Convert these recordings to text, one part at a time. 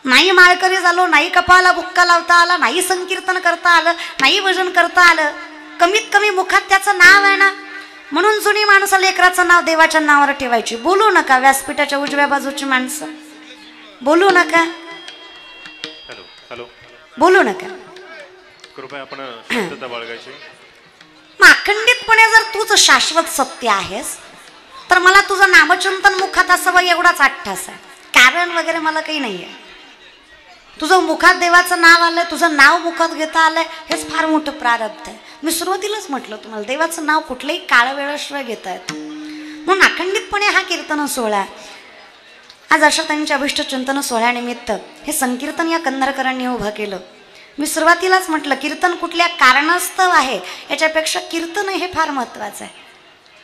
नाही माळकरी झालो, नाही कपाळाला बुक्का लावता आला, नाही संकीर्तन करता आलं, नाही भजन करता आलं, कमीत कमी मुखात त्याचं नाव आहे ना. म्हणून जुनी माणसं लेकराचं नाव देवाच्या नावावर ठेवायची. बोलू नका व्यासपीठाच्या उजव्या बाजूची माणसं, बोलू नका. हॅलो हॅलो, बोलू नका कृपया आपण शांतता बाळगायची. मग अखंडितपणे जर तूच शाश्वत सत्य आहेस तर मला तुझं नामचिंतन मुखात असावं एवढाच अट्टास आहे. कारण वगैरे मला काही नाही आहे. तुझं मुखात देवाचं नाव आलंय, तुझं नाव मुखात घेता आलंय, हेच फार मोठं प्रारब्ध आहे. मी सुरुवातीलाच म्हटलं तुम्हाला, देवाचं नाव कुठल्याही काळवेळाशिवाय घेता येतं. म्हणून अखंडितपणे हा कीर्तन सोहळा आज अशा त्यांच्या अभिष्ट चिंतन सोहळ्यानिमित्त हे संकीर्तन या कंधारकरांनी उभं केलं. मी सुरुवातीलाच म्हटलं, कीर्तन कुठल्या कारणास्तव आहे याच्यापेक्षा कीर्तन हे फार महत्त्वाचं आहे.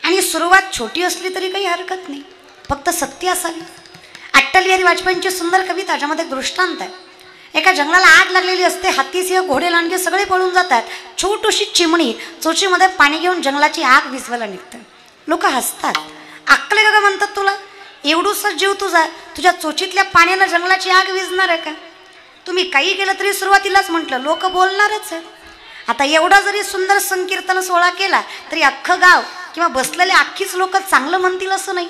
आणि सुरुवात छोटी असली तरी काही हरकत नाही, फक्त सत्य असावी. अटल बिहारी वाजपेयींची सुंदर कविता, ज्यामध्ये एक दृष्टांत आहे. एका जंगलाला आग लागलेली असते, हत्ती सिंह घोडे लांडगे सगळे पळून जातात. छोटीशी चिमणी चोचीमध्ये पाणी घेऊन जंगलाची आग विझवायला निघते. लोक हसतात. अक्कल का म्हणतात तुला? एवढूसा जीव तुझा, तुझ्या चोचीतल्या पाण्यानं जंगलाची आग विझणार आहे का? तुम्ही काही केलं तरी सुरुवातीलाच म्हटलं लोक बोलणारच आहे. आता एवढा जरी सुंदर संकीर्तन सोहळा केला तरी अख्खं गाव किंवा बसलेले अख्खीच लोक चांगलं म्हणतील असं नाही.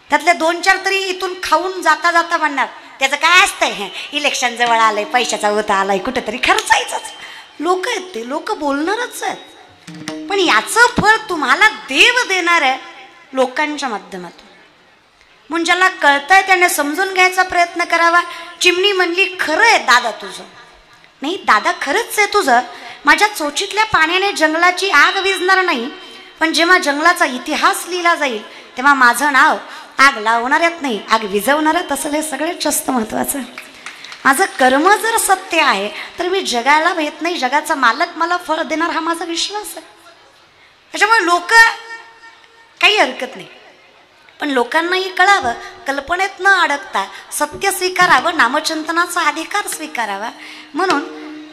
त्यातले 2-4 तरी इथून खाऊन जाता जाता म्हणणार त्याचं काय असतंय, इलेक्शन जवळ आलंय, पैशाचा होता आलाय, कुठेतरी खर्चायचंच. लोक आहेत ते, लोक बोलणारच आहेत. पण याचं फळ तुम्हाला देव देणार आहे लोकांच्या माध्यमातून. म्हणून ज्याला कळतंय त्याने समजून घ्यायचा प्रयत्न करावा. चिमणी म्हणली खरं आहे दादा तुझं. नाही दादा खरंच आहे तुझं, माझ्या चोचीतल्या पाण्याने जंगलाची आग विझणार नाही, पण जेव्हा जंगलाचा इतिहास लिहिला जाईल तेव्हा माझं नाव आग लावणाऱ्यात नाही आग विझवणाऱ्यात असेल, हे सगळ्यात जास्त महत्त्वाचं. माझं कर्म जर सत्य आहे तर मी जगाला भेट नाही, जगाचा मालक मला फळ देणार हा माझा विश्वास आहे. त्याच्यामुळे लोक काही हरकत नाही, पण लोकांनाही कळावं, कल्पनेत न अडकता सत्य स्वीकारावं, नामचिंतनाचा अधिकार स्वीकारावा. म्हणून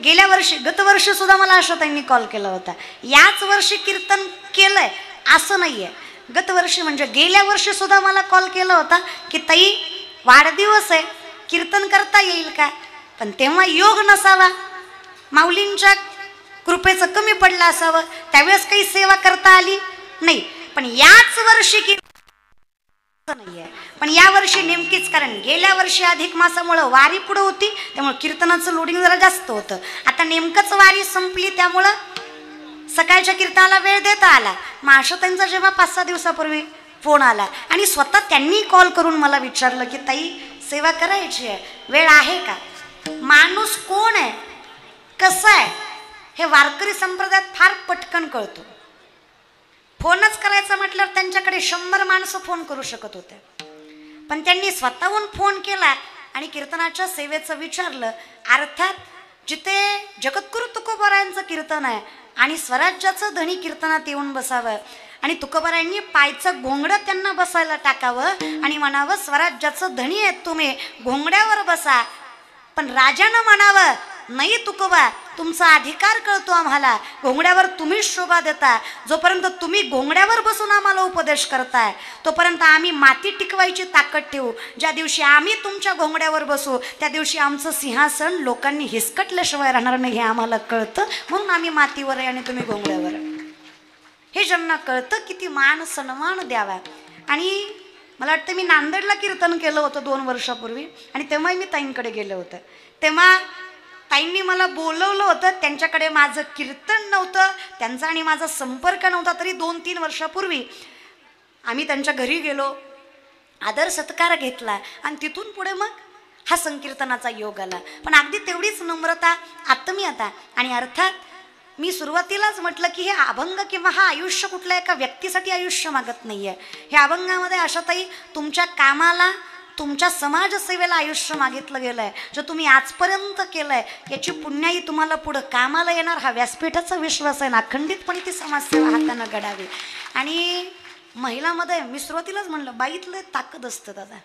गेल्या वर्षी गतवर्षी सुद्धा मला आशाताईंनी कॉल केला होता. याच वर्षी कीर्तन केलंय असं नाही आहे, गतवर्षी म्हणजे गेल्या वर्षी सुद्धा मला कॉल केला होता की ताई वाढदिवस आहे, कीर्तन करता येईल का? पण तेव्हा योग नसावा, माऊलींच्या कृपेचं कमी पडलं असावं, त्यावेळेस काही सेवा करता आली नाही. पण याच वर्षी नाही आहे, पण या वर्षी नेमकीच, कारण गेल्या वर्षी अधिक मासामुळे वारी पुढे होती त्यामुळे कीर्तनाचं लोडिंग जरा जास्त होतं. आता नेमकंच वारी संपली त्यामुळं सकाळच्या कीर्तनाला वेळ देता आला. मग आशाताईंचा जेव्हा 5-6 दिवसापूर्वी फोन आला आणि स्वतः त्यांनी कॉल करून मला विचारलं की ताई सेवा करायची आहे, वेळ आहे का? माणूस कोण आहे, कसं आहे, हे वारकरी संप्रदायात फार पटकन कळतो. फोनच करायचं म्हटल्यावर त्यांच्याकडे 100 माणसं फोन करू शकत होते, पण त्यांनी स्वतःहून फोन केला आणि कीर्तनाच्या सेवेचं विचारलं. अर्थात जिथे जगद्गुरु तुकोबारायांचं कीर्तन आहे आणि स्वराज्याचं धणी कीर्तनात येऊन बसावं आणि तुकोबारायांनी पायचं घोंगडं त्यांना बसायला टाकावं आणि म्हणावं स्वराज्याचं धणी आहेत तुम्ही, घोंगड्यावर बसा. पण राजानं म्हणावं नाही तुकोबा, तुमचा अधिकार कळतो आम्हाला, घोंगड्यावर तुम्ही शोभा देता, जोपर्यंत तुम्ही घोंगड्यावर बसून आम्हाला उपदेश करताय तोपर्यंत आम्ही माती टिकवायची ताकद ठेवू. ज्या दिवशी आम्ही तुमच्या घोंगड्यावर बसू त्या दिवशी आमचं सिंहासन लोकांनी हिसकटल्याशिवाय राहणार नाही, हे आम्हाला कळतं, म्हणून आम्ही मातीवर आहे आणि तुम्ही घोंगड्यावर. हे ज्यांना कळतं किती मान सन्मान द्यावा. आणि मला वाटतं मी नांदेडला कीर्तन केलं होतं 2 वर्षापूर्वी आणि तेव्हाही मी ताईंकडे गेले होते. तेव्हा ताईंनी मला बोलवलं होतं, त्यांच्याकडे माझं कीर्तन नव्हतं, त्यांचा आणि माझा संपर्क नव्हता, तरी 2-3 वर्षापूर्वी आम्ही त्यांच्या घरी गेलो, आदर सत्कार घेतला आणि तिथून पुढे मग हा संकीर्तनाचा योग आला. पण अगदी तेवढीच नम्रता, आत्मीयता. आणि अर्थात मी सुरुवातीलाच म्हटलं की हे अभंग किंवा हा आयुष्य कुठल्या एका व्यक्तीसाठी आयुष्य मागत नाही आहे. हे अभंगामध्ये आशाताई तुमच्या कामाला, तुमच्या समाजसेवेला आयुष्य मागितलं गेलं आहे. जो तुम्ही आजपर्यंत केलं आहे याची पुण्याई तुम्हाला पुढं कामाला येणार, हा व्यासपीठाचा विश्वास आहे ना. अखंडितपणे ती समाजसेवा हातानं घडावी. आणि महिलामध्ये मी सुरुवातीलाच म्हणलं बाईतलं ताकद असतं दादा,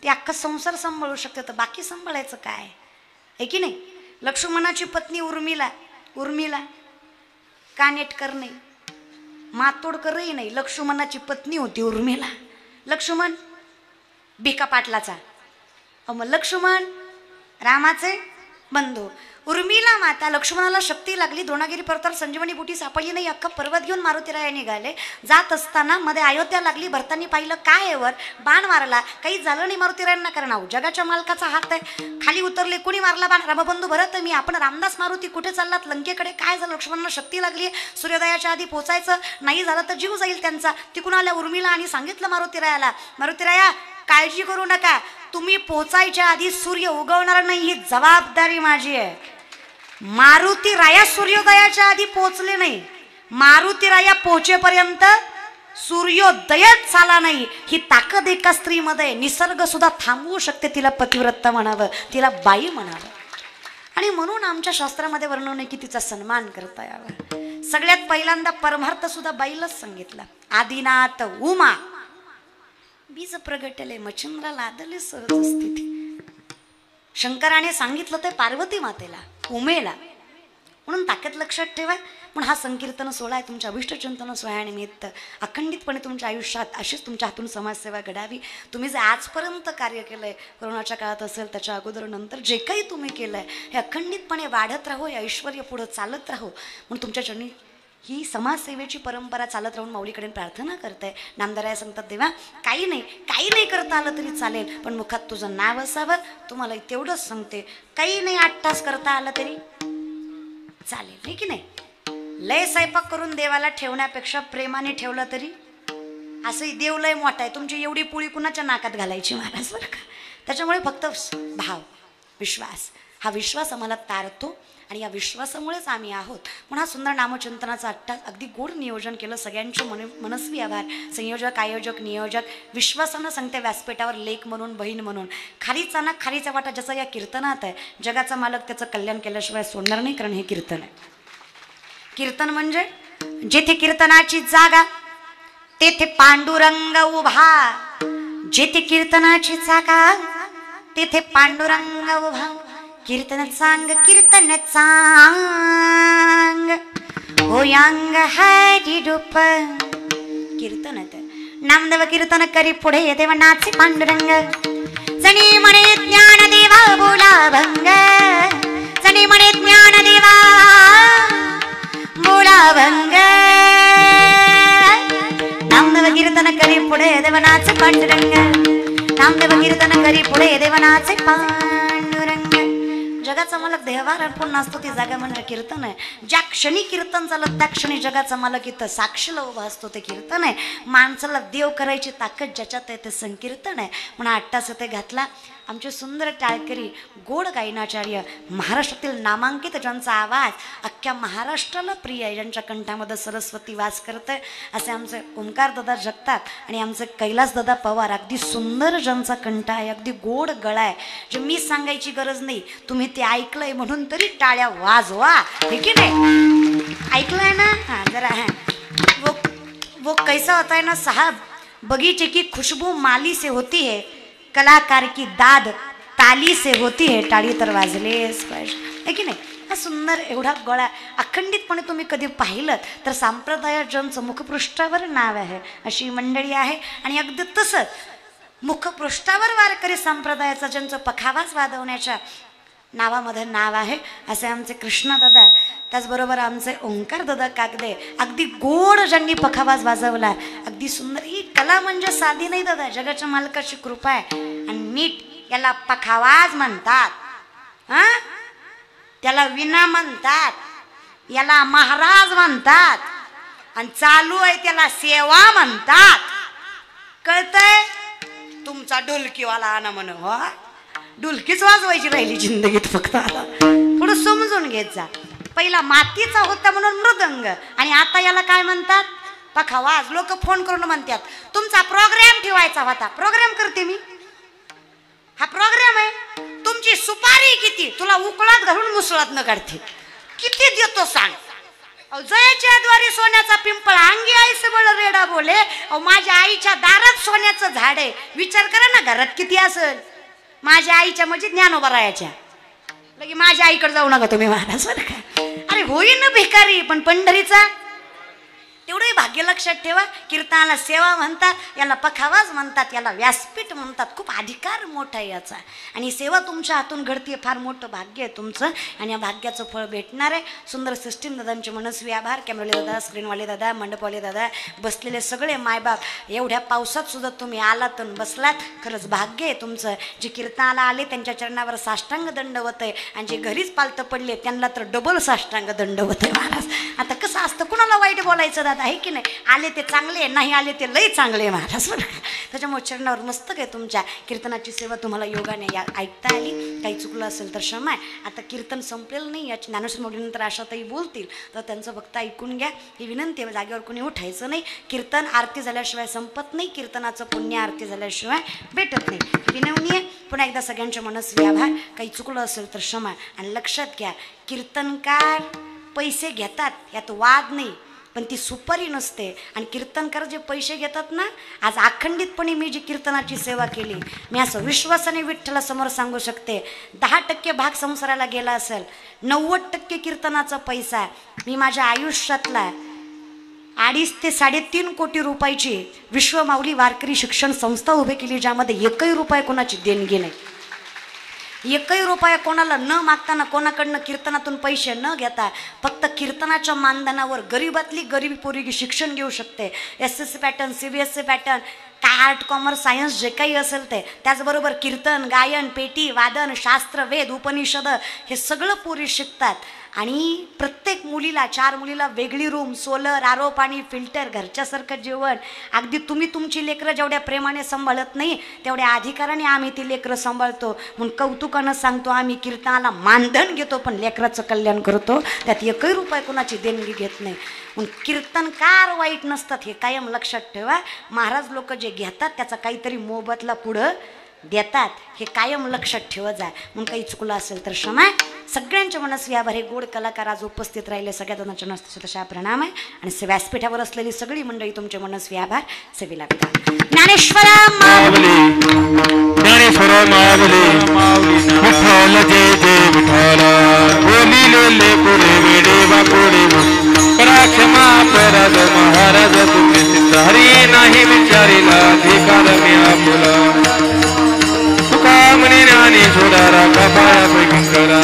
ती अख्खा संसार सांभाळू शकते, तर बाकी सांभाळायचं काय आहे की नाही. लक्ष्मणाची पत्नी उर्मिला कानेटकर नाही, मातोडकरही नाही, लक्ष्मणाची पत्नी होती उर्मिला. लक्ष्मण भिका पाटलाचा, मग लक्ष्मण रामाचे बंधू उर्मिला माता लक्ष्मणाला शक्ती लागली द्रोणागिरी पर्वतावर संजीवनी बुटी सापडली नाही अख्खा पर्वत घेऊन मारुतीराया निघाले जात असताना मध्ये अयोध्या लागली भरतांनी पाहिलं काय आहे वर बाण मारला काही झालं नाही मारुतीरायांना कारण अहो जगाच्या मालकाचा हात आहे खाली उतरले कुणी मारला बाण रामबंधू भरत मी आपण रामदास मारुती कुठे चाललात लंकेकडे काय झालं लक्ष्मणाला शक्ती लागली सूर्योदयाच्या आधी पोचायचं नाही झालं तर जीव जाईल त्यांचा तिकून आल्या उर्मिला आणि सांगितलं मारुतीरायाला मारुतीराया काळजी करू नका तुम्ही पोचायच्या आधी सूर्य उगवणार नाही ही जबाबदारी माझी आहे मारुती राया सूर्योदयाच्या आधी पोचले नाही मारुती राया पोहोचेपर्यंत सूर्योदयच झाला नाही ही ताकद एका स्त्रीमध्ये निसर्ग सुद्धा थांबवू शकते तिला पतिव्रता म्हणावं तिला बाई म्हणावं आणि म्हणून आमच्या शास्त्रामध्ये वर्णन आहे की तिचा सन्मान करता यावा सगळ्यात पहिल्यांदा परमार्थ सुद्धा बाईलाच सांगितला आदिनाथ उमा बीज प्रगटले मच्छिंद्रा लादले सहज स्थिती शंकराने सांगितलं ते पार्वती मातेला उमेला म्हणून ताकद लक्षात ठेवा म्हणून हा संकीर्तन सोहळा आहे तुमच्या अभिष्ट चिंतन सोहळ्यानिमित्त अखंडितपणे तुमच्या आयुष्यात अशीच तुमच्या हातून समाजसेवा घडावी तुम्ही जे आजपर्यंत कार्य केलंय कोरोनाच्या काळात असेल त्याच्या अगोदर नंतर जे काही तुम्ही केलंय हे अखंडितपणे वाढत राहो हे ऐश्वर्य पुढं चालत राहो म्हणून तुमच्या चरणी ही समाजसेवेची परंपरा चालत राहून माऊलीकडे प्रार्थना करते नामदाराया सांगतात देवा काही नाही करता आलं तरी चालेल पण मुखात तुझं नाव असावं तुम्हाला तेवढंच सांगते काही नाही 8 तास करता आलं तरी चालेल नाही की नाही लय स्वयंपाक करून देवाला ठेवण्यापेक्षा प्रेमाने ठेवलं तरी असंही देव लय मोठा आहे तुमची एवढी पोळी कुणाच्या नाकात घालायची महाराज बरं का त्याच्यामुळे फक्त भाव विश्वास हा विश्वास आम्हाला तारतो आणि या विश्वासामुळेच आम्ही आहोत म्हणून हा सुंदर नामचिंतनाचा अट्टा अगदी गोड नियोजन केलं सगळ्यांचे मनस्वी आभार संयोजक आयोजक नियोजक विश्वासानं सांगते व्यासपीठावर लेख म्हणून बहीण म्हणून खालीचा ना खालीचा वाटा जसं या कीर्तनात आहे जगाचा मालक त्याचं कल्याण केल्याशिवाय सोडणार नाही कारण हे कीर्तन आहे कीर्तन म्हणजे जेथे कीर्तनाची जागा तेथे पांडुरंग उभा जेथे कीर्तनाची जागा तेथे पांडुरंग उभा कीर्तन सांग होयांग हरी रूप कीर्तन नामदेव कीर्तन करी पुढे देव नाचे पांडुरंग जणी म्हणे ज्ञान देवा बोला भंग जणी म्हणे ज्ञान देवा बोला भंग नामदेव कीर्तन करी पुढे देव नाचे पांडुरंग नामदेव कीर्तन करी पुढे देव नाचे पांडुरंग जगाचा मालक देहवार अर्पण नसतो ती जागा म्हणजे कीर्तन आहे ज्या क्षणी कीर्तन चालत त्या क्षणी जगाचा मालक इथं साक्षीला उभा असतो ते कीर्तन आहे माणसाला देव करायची ताकद ज्याच्यात आहे ते संकीर्तन आहे म्हणून 8 तास ते घातला आमचे सुंदर टाळकरी गोड गायनाचार्य महाराष्ट्रातील नामांकित ज्यांचा आवाज अख्ख्या महाराष्ट्राला प्रिय आहे ज्यांच्या कंठामध्ये सरस्वती वास करते असे आमचे ओंकार दादा जगताप आणि आमचे कैलास दादा पवार अगदी सुंदर ज्यांचा कंठ आहे अगदी गोड गळा आहे जे मी सांगायची गरज नाही तुम्ही ते ऐकलंय म्हणून तरी टाळ्या वाजवा हे की नाही ऐकलंय ना हाँ जरा है वो कैसा होता है ना साहब बगीचे की खुशबू माली से होती है कलाकार की दाद ताली से होती है टाळी तर वाजलेच पाहिजे है की नाही हा सुंदर एवढा गळा अखंडितपणे तुम्ही कधी पाहिलं तर संप्रदाय ज्यांचं मुखपृष्ठावर नाव आहे अशी मंडळी आहे आणि अगदी तसंच मुखपृष्ठावर वारकरी संप्रदायाचा ज्यांचं पखावाज वाजवण्याच्या नावामध्ये नाव आहे असे आमचे कृष्णदादा त्याचबरोबर आमचे ओंकार दादा कागदे अगदी गोड ज्यांनी पखावाज वाजवला अगदी सुंदर ही कला म्हणजे साधी नाही दादा जगाच्या मालकाची कृपा आहे आणि नीट याला पखावाज म्हणतात हा त्याला विना म्हणतात याला महाराज म्हणतात आणि चालू आहे त्याला सेवा म्हणतात कळतंय तुमचा ढोलकीवाला आणा म्हण हो ढोलकीच वाजवायची राहिली जिंदगीत फक्त थोडं समजून घेत जा पहिला मातीचा होता म्हणून मृदंग आणि आता याला काय म्हणतात पखावाज लोक फोन करून म्हणतात तुमचा प्रोग्राम ठेवायचा होता प्रोग्राम करते मी हा प्रोग्राम आहे तुमची सुपारी किती तुला उकळात घालून मुसळात न काढते किती देतो सांग जयाच्या द्वारे सोन्याचा पिंपळ अंगी आईसे बळ रेडा बोले माझ्या आईच्या दारात सोन्याचं झाड आहे विचार करा ना घरात किती असेल माझ्या आईच्या म्हणजे ज्ञानोबा रायाच्या लगे माझ्या आईकडे जाऊ नका तुम्ही महाराज बरं का अरे होईन ना भिकारी पण पंढरीचा तेवढंही भाग्य लक्षात ठेवा. कीर्तनाला सेवा म्हणतात, याला पखावाज म्हणतात, याला व्यासपीठ म्हणतात. खूप अधिकार मोठा आहे याचा. आणि सेवा तुमच्या हातून घडते, फार मोठं भाग्य आहे तुमचं. आणि या भाग्याचं फळ भेटणार आहे. सुंदर सिस्टीम दादांचे मनस्वी आभार. कॅमेराले दादा, स्क्रीनवाले दादा, मंडपवाले दादा, बसलेले सगळे मायबाप. एवढ्या पावसात सुद्धा तुम्ही आलात आणि बसलात, खरंच भाग्य आहे तुमचं. जे कीर्तनाला आले त्यांच्या चरणावर साष्टांग दंडवत आहे, आणि जे घरीच पालतं पडले त्यांना तर डबल साष्टांग दंडवत आहे महाराज. आता कसं असतं, कुणाला वाईट बोलायचं दादा, आहे की नाही? आले ते चांगले, नाही आले ते लई चांगले महाराज. त्याच्यामुळे चरणावर मस्तक आहे तुमच्या. कीर्तनाची सेवा तुम्हाला योगाने ऐकता आली. काही चुकलं असेल तर क्षमा आहे. आता कीर्तन संपलेलं नाही. याची ज्ञानेश्वर माऊलीनंतर आशाताई बोलतील, तर त्यांचं फक्त ऐकून घ्या. ही विनंती आहे, जागेवर कोणी उठायचं नाही. कीर्तन आरती झाल्याशिवाय संपत नाही. कीर्तनाचं पुण्य आरती झाल्याशिवाय भेटत नाही. विनवणी आहे. पुन्हा एकदा सगळ्यांच्या मनस्वी आभार. काही चुकलं असेल तर क्षमा. आणि लक्षात घ्या, कीर्तनकार पैसे घेतात यात वाद नाही, पण ती सुपारी नसते. आणि कीर्तनकार जे पैसे घेतात ना, आज अखंडितपणे मी जी कीर्तनाची सेवा केली, मी असं विश्वासाने विठ्ठलासमोर सांगू शकते, 10% भाग संसाराला गेला असेल, 90% कीर्तनाचा पैसा मी माझ्या आयुष्यातला 2.5 ते 3.5 कोटी रुपयाची विश्वमाऊली वारकरी शिक्षण संस्था उभी केली, ज्यामध्ये 1 रुपया कोणाची देणगी नाही. 1 रुपया कोणाला न मागताना, कोणाकडनं कीर्तनातून पैसे न घेता, फक्त कीर्तनाच्या मानधनावर गरीबातली गरीबी पोरगी शिक्षण घेऊ शकते. SSC पॅटर्न, CBSE पॅटर्न, काय आर्ट, कॉमर्स, सायन्स जे काही असेल ते. त्याचबरोबर कीर्तन, गायन, पेटी, वादन, शास्त्र, वेद, उपनिषद हे सगळं पोरी शिकतात. आणि प्रत्येक मुलीला, 4 मुलीला वेगळी रूम, सोलर, आरो पाणी, फिल्टर, घरच्यासारखं जेवण. अगदी तुम्ही तुमची लेकरं जेवढ्या प्रेमाने सांभाळत नाही, तेवढ्या अधिकाराने आम्ही ती लेकरं सांभाळतो. म्हणून कौतुकानं सांगतो, आम्ही कीर्तनाला मानधन घेतो, पण लेकराचं कल्याण करतो. त्यात 1 रुपया कोणाची देणगी घेत नाही. म्हणून कीर्तनकार वाईट नसतात, हे कायम लक्षात ठेवा. महाराज लोक जे घेतात त्याचा काहीतरी मोबदला पुढं देतात, हे कायम लक्षात ठेवत जा. म्हणून काही चुकलं असेल तर क्षमा. सगळ्यांच्या मनस्वी आभार. हे गोड कलाकार आज उपस्थित राहिले, सगळ्या जणांच्या नसते तशा प्रणाम आहे. आणि व्यासपीठावर असलेली सगळी मंडळी तुमचे मनस्वी आभार. सेवेला ज्ञानेश्वर माऊली, ज्ञानेश्वर माऊली, विठ्ठल जय जय विठ्ठल, बोलिलेले पुढे वेडे वापुडे, पराक्षमा पराज महाराज तुम्ही सिद्ध, हरी नाही विचारिला अधिकार मी आपुला, तुका म्हणे ज्ञानेश्वरा कपाळा पैकी करा.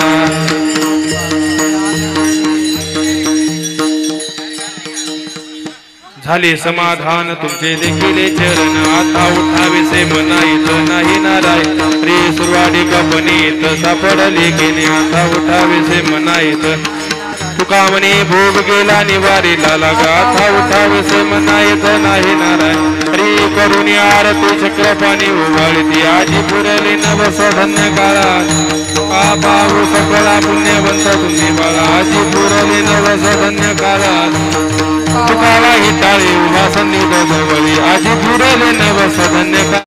झाले समाधान तुमचे देखील चरण, आता उठावेसे मनाईत नाही नारायण, रे सुरवाडी कपनीत सापडले गेले, आता उठावेसे मनाईत, तुका म्हणे भोग गेला निवारीला लागा, आता उठावेसे मनाईत नाही नारायण, रे करुणी आरती चक्रपाणी उभाळती, आजी पुरली नवस धन्य काळात, पाऊ सकळा पुण्यवंत तुम्ही बाळा, आजी पुरली नवस धन्य काळात, तुकाला हिताळी उभा संधी जवळी, आजी पुरले नवस धन्य.